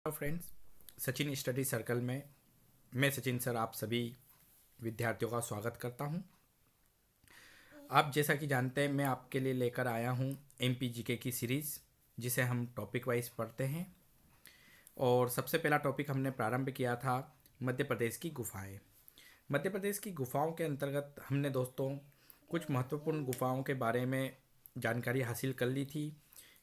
Hello friends, Sachin study circle में मैं Sachin sir आप सभी विद्यार्थियों का स्वागत करता हूं। आप जैसा कि जानते हैं मैं आपके लिए लेकर आया हूं एमपीजीके की सीरीज़, जिसे हम टॉपिक वाइज पढ़ते हैं। और सबसे पहला टॉपिक हमने प्रारंभ किया था मध्य प्रदेश की गुफाएं। मध्य प्रदेश की गुफाओं के अंतर्गत हमने दोस्तों कुछ महत्वपूर्ण गुफाओं के बारे में जानकारी हासिल कर ली थी,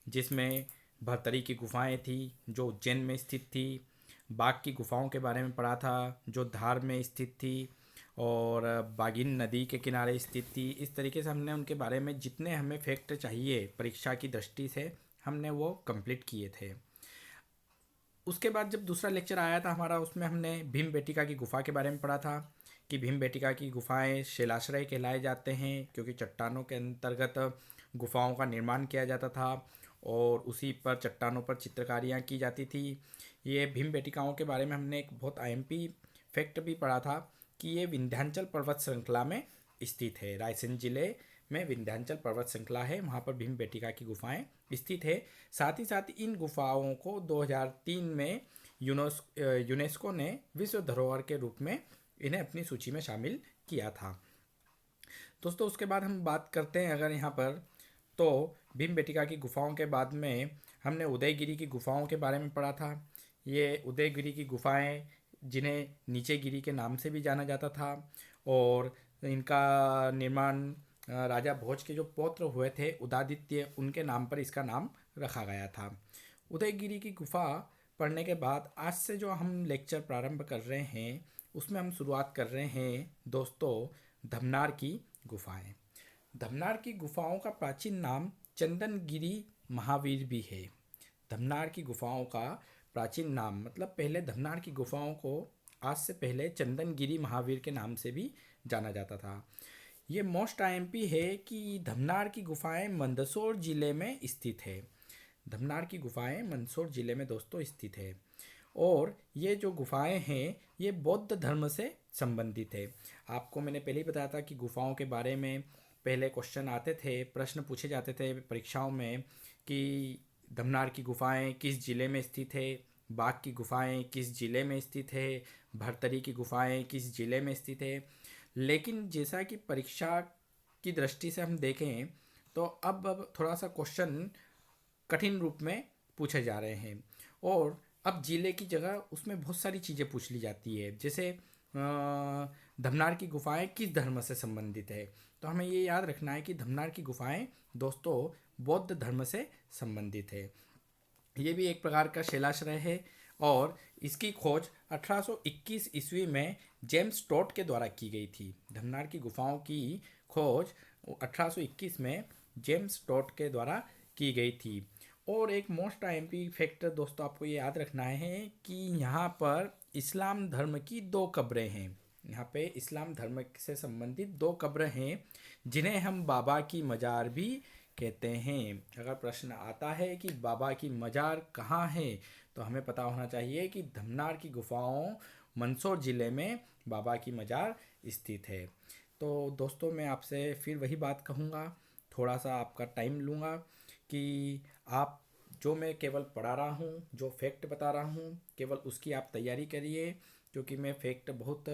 जिसमें भरतरी की गुफाएं थी जो उज्जैन में स्थित थी। बाघ की गुफाओं के बारे में पढ़ा था जो धार में स्थित थी और बागिन नदी के किनारे स्थित थी। इस तरीके से हमने उनके बारे में जितने हमें फैक्ट चाहिए परीक्षा की दृष्टि से हमने वो कंप्लीट किए थे। उसके बाद जब दूसरा लेक्चर आया था हमारा, उसमें हमने भीम बेटिका की गुफा के बारे में पढ़ा था कि भीम बेटिका की गुफाएं शिलाश्रय कहलाए जाते हैं, क्योंकि चट्टानों के अंतर्गत गुफाओं का निर्माण किया जाता था और उसी पर चट्टानों पर चित्रकारियाँ की जाती थी। ये भीम बेटिकाओं के बारे में हमने एक बहुत आईएमपी फैक्ट भी पढ़ा था कि ये विंध्याचल पर्वत श्रृंखला में स्थित है। रायसेन जिले में विंध्याचल पर्वत श्रृंखला है, वहाँ पर भीम बेटिका की गुफाएं स्थित है। साथ ही साथ इन गुफाओं को 2003 में यूनेस्को ने विश्व धरोहर के रूप में इन्हें अपनी सूची में शामिल किया था। दोस्तों उसके बाद हम बात करते हैं अगर यहाँ पर, तो भीम बेटिका की गुफाओं के बाद में हमने उदयगिरी की गुफाओं के बारे में पढ़ा था। ये उदयगिरी की गुफाएं जिन्हें नीचे गिरी के नाम से भी जाना जाता था और इनका निर्माण राजा भोज के जो पौत्र हुए थे उदादित्य, उनके नाम पर इसका नाम रखा गया था। उदयगिरी की गुफा पढ़ने के बाद आज से जो हम लेक्चर प्रारंभ कर रहे हैं उसमें हम शुरुआत कर रहे हैं दोस्तों धमनार की गुफाएं। धमनार की गुफाओं का प्राचीन नाम चंदनगिरी महावीर भी है। धमनार की गुफाओं का प्राचीन नाम मतलब पहले धमनार की गुफाओं को आज से पहले चंदनगिरी महावीर के नाम से भी जाना जाता था। ये मोस्ट आईएमपी है कि धमनार की गुफाएं मंदसौर जिले में स्थित है। धमनार की गुफाएं मंदसौर जिले में दोस्तों स्थित है और ये जो गुफाएं हैं ये बौद्ध धर्म से संबंधित है। आपको मैंने पहले ही बताया था कि गुफाओं के बारे में पहले क्वेश्चन आते थे, प्रश्न पूछे जाते थे परीक्षाओं में कि धमनार की गुफाएं किस जिले में स्थित है, बाघ की गुफाएं किस जिले में स्थित है, भरतरी की गुफाएं किस जिले में स्थित है। लेकिन जैसा कि परीक्षा की दृष्टि से हम देखें तो अब थोड़ा सा क्वेश्चन कठिन रूप में पूछे जा रहे हैं और अब जिले की जगह उसमें बहुत सारी चीज़ें पूछ ली जाती है। जैसे धमनार की गुफाएं किस धर्म से संबंधित है, तो हमें ये याद रखना है कि धमनार की गुफाएं दोस्तों बौद्ध धर्म से संबंधित है। ये भी एक प्रकार का शिलाश्रय है और इसकी खोज 1821 ईस्वी में जेम्स टॉट के द्वारा की गई थी। धमनार की गुफाओं की खोज 1821 में जेम्स टॉट के द्वारा की गई थी। और एक मोस्ट आईएमपी फैक्टर दोस्तों आपको ये याद रखना है कि यहाँ पर इस्लाम धर्म की 2 कब्रें हैं। यहाँ पे इस्लाम धर्म से संबंधित 2 कब्रें हैं जिन्हें हम बाबा की मजार भी कहते हैं। अगर प्रश्न आता है कि बाबा की मजार कहाँ है तो हमें पता होना चाहिए कि धमनार की गुफाओं मंदसौर ज़िले में बाबा की मजार स्थित है। तो दोस्तों मैं आपसे फिर वही बात कहूँगा, थोड़ा सा आपका टाइम लूँगा कि आप जो मैं केवल पढ़ा रहा हूँ, जो फैक्ट बता रहा हूँ, केवल उसकी आप तैयारी करिए, क्योंकि मैं फैक्ट बहुत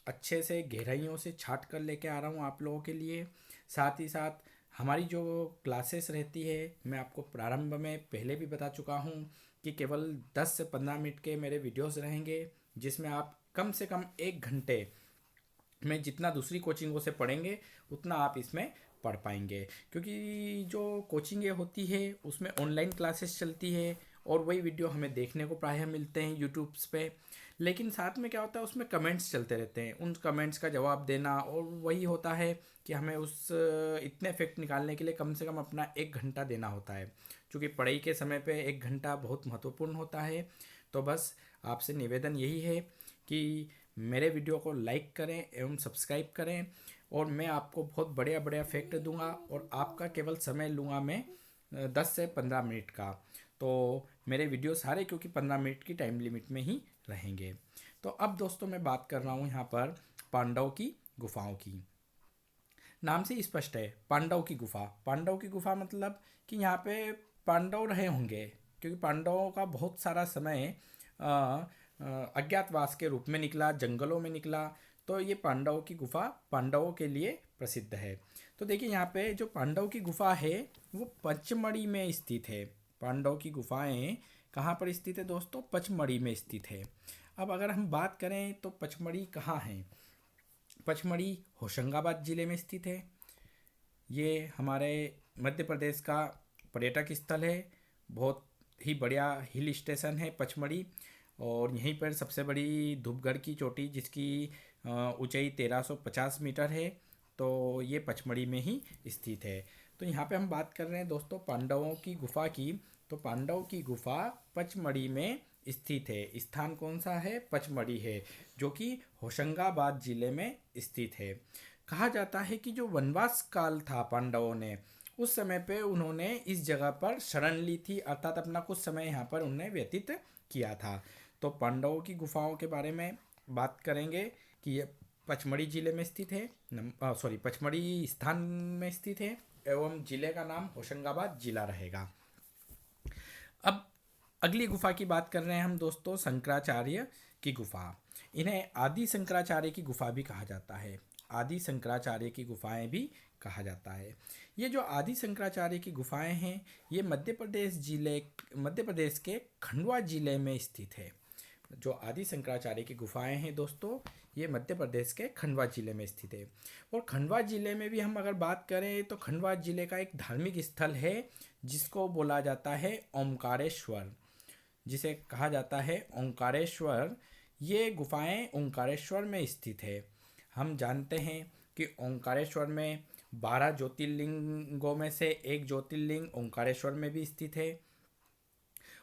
अच्छे से गहराइयों से छाट कर लेके आ रहा हूँ आप लोगों के लिए। साथ ही साथ हमारी जो क्लासेस रहती है मैं आपको प्रारंभ में पहले भी बता चुका हूँ कि केवल 10 से 15 मिनट के मेरे वीडियोस रहेंगे, जिसमें आप कम से कम 1 घंटे में जितना दूसरी कोचिंगों से पढ़ेंगे उतना आप इसमें पढ़ पाएंगे। क्योंकि जो कोचिंगें होती है उसमें ऑनलाइन क्लासेस चलती है और वही वीडियो हमें देखने को प्रायः मिलते हैं यूट्यूब्स पे, लेकिन साथ में क्या होता है उसमें कमेंट्स चलते रहते हैं, उन कमेंट्स का जवाब देना, और वही होता है कि हमें उस इतने फैक्ट निकालने के लिए कम से कम अपना 1 घंटा देना होता है। क्योंकि पढ़ाई के समय पे 1 घंटा बहुत महत्वपूर्ण होता है। तो बस आपसे निवेदन यही है कि मेरे वीडियो को लाइक करें एवं सब्सक्राइब करें और मैं आपको बहुत बढ़िया बढ़िया फैक्ट दूंगा और आपका केवल समय लूँगा मैं 10 से 15 मिनट का। तो मेरे वीडियो सारे क्योंकि 15 मिनट की टाइम लिमिट में ही रहेंगे। तो अब दोस्तों मैं बात कर रहा हूँ यहाँ पर पांडव की गुफाओं की। नाम से ही स्पष्ट है, पांडव की गुफा। पांडव की गुफा मतलब कि यहाँ पे पांडव रहे होंगे, क्योंकि पांडवों का बहुत सारा समय अज्ञातवास के रूप में निकला, जंगलों में निकला। तो ये पांडवों की गुफा पांडवों के लिए प्रसिद्ध है। तो देखिए यहाँ पे जो पांडव की गुफा है वो पचमढ़ी में स्थित है। पांडव की गुफाएं कहाँ पर स्थित है दोस्तों? पचमढ़ी में स्थित है। अब अगर हम बात करें तो पचमढ़ी कहाँ है? पचमढ़ी होशंगाबाद जिले में स्थित है। ये हमारे मध्य प्रदेश का पर्यटक स्थल है। बहुत ही बढ़िया हिल स्टेशन है पचमढ़ी। और यहीं पर सबसे बड़ी धूपगढ़ की चोटी, जिसकी ऊंचाई 1350 मीटर है, तो ये पचमढ़ी में ही स्थित है। तो यहाँ पे हम बात कर रहे हैं दोस्तों पांडवों की गुफा की। तो पांडव की गुफा पचमढ़ी में स्थित है। स्थान कौन सा है? पचमढ़ी है, जो कि होशंगाबाद जिले में स्थित है। कहा जाता है कि जो वनवास काल था पांडवों ने, उस समय पे उन्होंने इस जगह पर शरण ली थी, अर्थात अपना कुछ समय यहाँ पर उन्होंने व्यतीत किया था। तो पांडवों की गुफाओं के बारे में बात करेंगे कि ये पचमढ़ी जिले में स्थित है, पचमढ़ी स्थान में स्थित है, एवं जिले का नाम होशंगाबाद जिला रहेगा। अब अगली गुफा की बात कर रहे हैं हम दोस्तों, शंकराचार्य की गुफा। इन्हें आदि शंकराचार्य की गुफा भी कहा जाता है। आदि शंकराचार्य की गुफाएं भी कहा जाता है। ये जो आदि शंकराचार्य की गुफाएं हैं, ये मध्य प्रदेश के खंडवा जिले में स्थित है। जो आदि शंकराचार्य की गुफाएं हैं दोस्तों, ये मध्य प्रदेश के खंडवा जिले में स्थित है। और खंडवा जिले में भी हम अगर बात करें तो खंडवा जिले का एक धार्मिक स्थल है जिसको बोला जाता है ओंकारेश्वर, जिसे कहा जाता है ओंकारेश्वर। ये गुफाएं ओंकारेश्वर में स्थित है। हम जानते हैं कि ओंकारेश्वर में 12 ज्योतिर्लिंगों में से एक ज्योतिर्लिंग ओंकारेश्वर में भी स्थित है।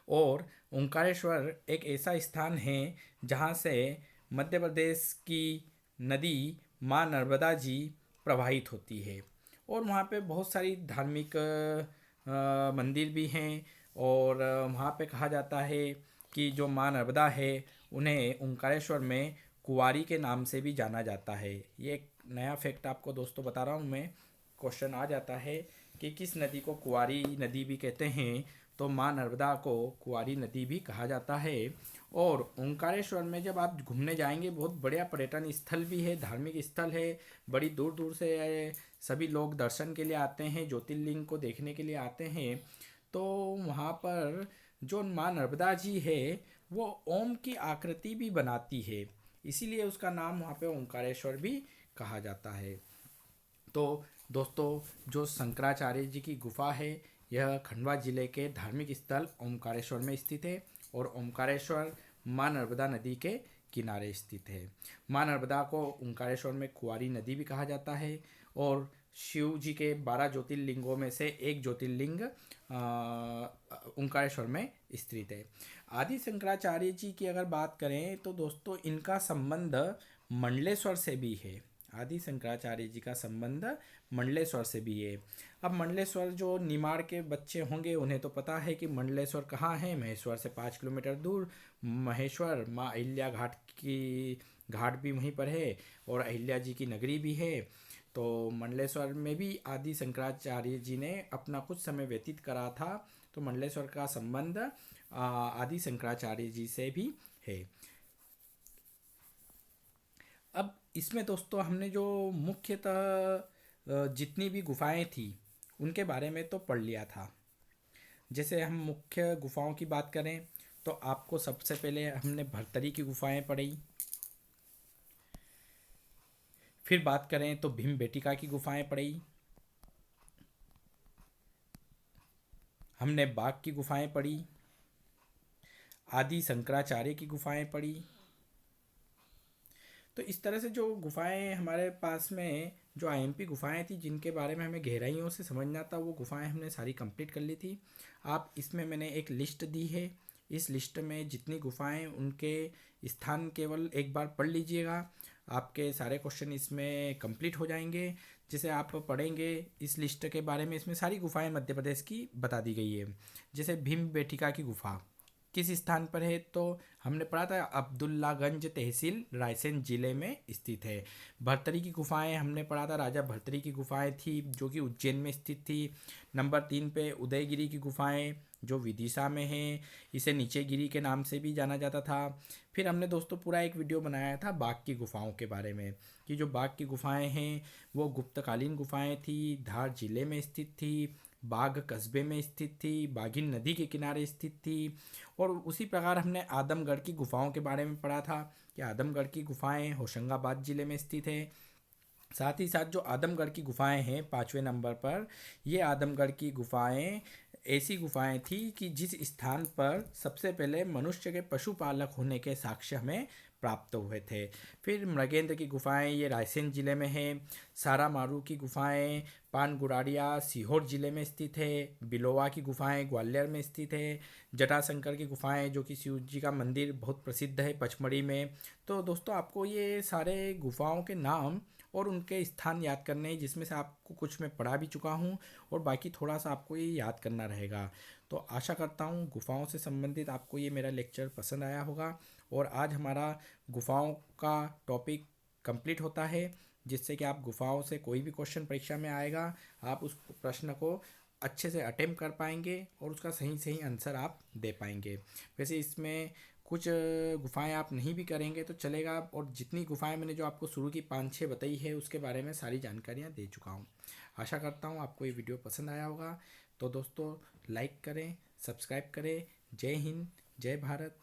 और ओंकारेश्वर एक ऐसा स्थान है जहाँ से मध्य प्रदेश की नदी माँ नर्मदा जी प्रवाहित होती है। और वहाँ पे बहुत सारी धार्मिक मंदिर भी हैं। और वहाँ पे कहा जाता है कि जो माँ नर्मदा है उन्हें ओंकारेश्वर में कुंवारी के नाम से भी जाना जाता है। ये एक नया फैक्ट आपको दोस्तों बता रहा हूँ मैं। क्वेश्चन आ जाता है कि किस नदी को कुंवारी नदी भी कहते हैं, तो माँ नर्मदा को कुंवारी नदी भी कहा जाता है। और ओंकारेश्वर में जब आप घूमने जाएंगे, बहुत बढ़िया पर्यटन स्थल भी है, धार्मिक स्थल है। बड़ी दूर दूर से सभी लोग दर्शन के लिए आते हैं, ज्योतिर्लिंग को देखने के लिए आते हैं। तो वहाँ पर जो माँ नर्मदा जी है वो ओम की आकृति भी बनाती है, इसीलिए उसका नाम वहाँ पे ओंकारेश्वर भी कहा जाता है। तो दोस्तों, जो शंकराचार्य जी की गुफा है यह खंडवा जिले के धार्मिक स्थल ओंकारेश्वर में स्थित है। और ओंकारेश्वर माँ नर्मदा नदी के किनारे स्थित है। माँ नर्मदा को ओंकारेश्वर में कुंवारी नदी भी कहा जाता है। और शिव जी के 12 ज्योतिर्लिंगों में से एक ज्योतिर्लिंग ओंकारेश्वर में स्थित है। आदि शंकराचार्य जी की अगर बात करें तो दोस्तों इनका संबंध मंडलेश्वर से भी है। आदि शंकराचार्य जी का संबंध मंडलेश्वर से भी है। अब मंडलेश्वर जो निमाड़ के बच्चे होंगे उन्हें तो पता है कि मंडलेश्वर कहाँ है। महेश्वर से 5 किलोमीटर दूर महेश्वर, माँ अहिल्या घाट भी वहीं पर है और अहिल्या जी की नगरी भी है। तो मंडलेश्वर में भी आदि शंकराचार्य जी ने अपना कुछ समय व्यतीत करा था। तो मंडलेश्वर का संबंध आदि शंकराचार्य जी से भी है। अब इसमें दोस्तों हमने जो मुख्यतः जितनी भी गुफाएं थी उनके बारे में तो पढ़ लिया था। जैसे हम मुख्य गुफाओं की बात करें तो आपको सबसे पहले हमने भरतरी की गुफाएं पढ़ी। फिर बात करें तो भीमबेटका की गुफाएं पढ़ी। हमने बाघ की गुफाएं पढ़ी। आदि शंकराचार्य की गुफाएं पढ़ी। तो इस तरह से जो गुफाएं हमारे पास में जो आईएमपी गुफाएं थी जिनके बारे में हमें गहराइयों से समझना था, वो गुफाएं हमने सारी कंप्लीट कर ली थी। आप इसमें मैंने एक लिस्ट दी है। इस लिस्ट में जितनी गुफाएं उनके स्थान केवल एक बार पढ़ लीजिएगा, आपके सारे क्वेश्चन इसमें कंप्लीट हो जाएंगे। जैसे आप पढ़ेंगे इस लिस्ट के बारे में, इसमें सारी गुफाएं मध्य प्रदेश की बता दी गई है। जैसे भीमबेटका की गुफा किस स्थान पर है, तो हमने पढ़ा था अब्दुल्लागंज तहसील रायसेन जिले में स्थित है। भरतरी की गुफाएं हमने पढ़ा था, राजा भरतरी की गुफाएं थी जो कि उज्जैन में स्थित थी। नंबर 3 पे उदयगिरी की गुफाएं जो विदिशा में है। इसे नीचेगिरी के नाम से भी जाना जाता था। फिर हमने दोस्तों पूरा एक वीडियो बनाया था बाघ की गुफाओं के बारे में, कि जो बाघ की गुफाएं हैं वो गुप्तकालीन गुफाएं थी, धार जिले में स्थित थी, बाघ कस्बे में स्थित थी, बाघिन नदी के किनारे स्थित थी। और उसी प्रकार हमने आदमगढ़ की गुफाओं के बारे में पढ़ा था कि आदमगढ़ की गुफाएं होशंगाबाद ज़िले में स्थित है। साथ ही साथ जो आदमगढ़ की गुफाएं हैं 5वें नंबर पर, ये आदमगढ़ की गुफाएं ऐसी गुफाएं थी कि जिस स्थान पर सबसे पहले मनुष्य के पशुपालक होने के साक्ष्य हमें प्राप्त हुए थे। फिर मृगेंद्र की गुफाएं, ये रायसेन जिले में है। सारा मारू की गुफाएं पानगुड़ारिया सीहोर जिले में स्थित है। बिलोवा की गुफाएं ग्वालियर में स्थित है। जटाशंकर की गुफाएं जो कि शिव जी का मंदिर बहुत प्रसिद्ध है पचमढ़ी में। तो दोस्तों आपको ये सारे गुफाओं के नाम और उनके स्थान याद करने हैं, जिसमें से आपको कुछ मैं पढ़ा भी चुका हूँ और बाकी थोड़ा सा आपको ये याद करना रहेगा। तो आशा करता हूँ गुफाओं से संबंधित आपको ये मेरा लेक्चर पसंद आया होगा। और आज हमारा गुफाओं का टॉपिक कंप्लीट होता है, जिससे कि आप गुफाओं से कोई भी क्वेश्चन परीक्षा में आएगा आप उस प्रश्न को अच्छे से अटेम्प्ट कर पाएंगे और उसका सही सही आंसर आप दे पाएंगे। वैसे इसमें कुछ गुफाएं आप नहीं भी करेंगे तो चलेगा, और जितनी गुफाएं मैंने जो आपको शुरू की 5-6 बताई है उसके बारे में सारी जानकारियां दे चुका हूं। आशा करता हूं आपको ये वीडियो पसंद आया होगा। तो दोस्तों लाइक करें, सब्सक्राइब करें। जय हिंद, जय भारत।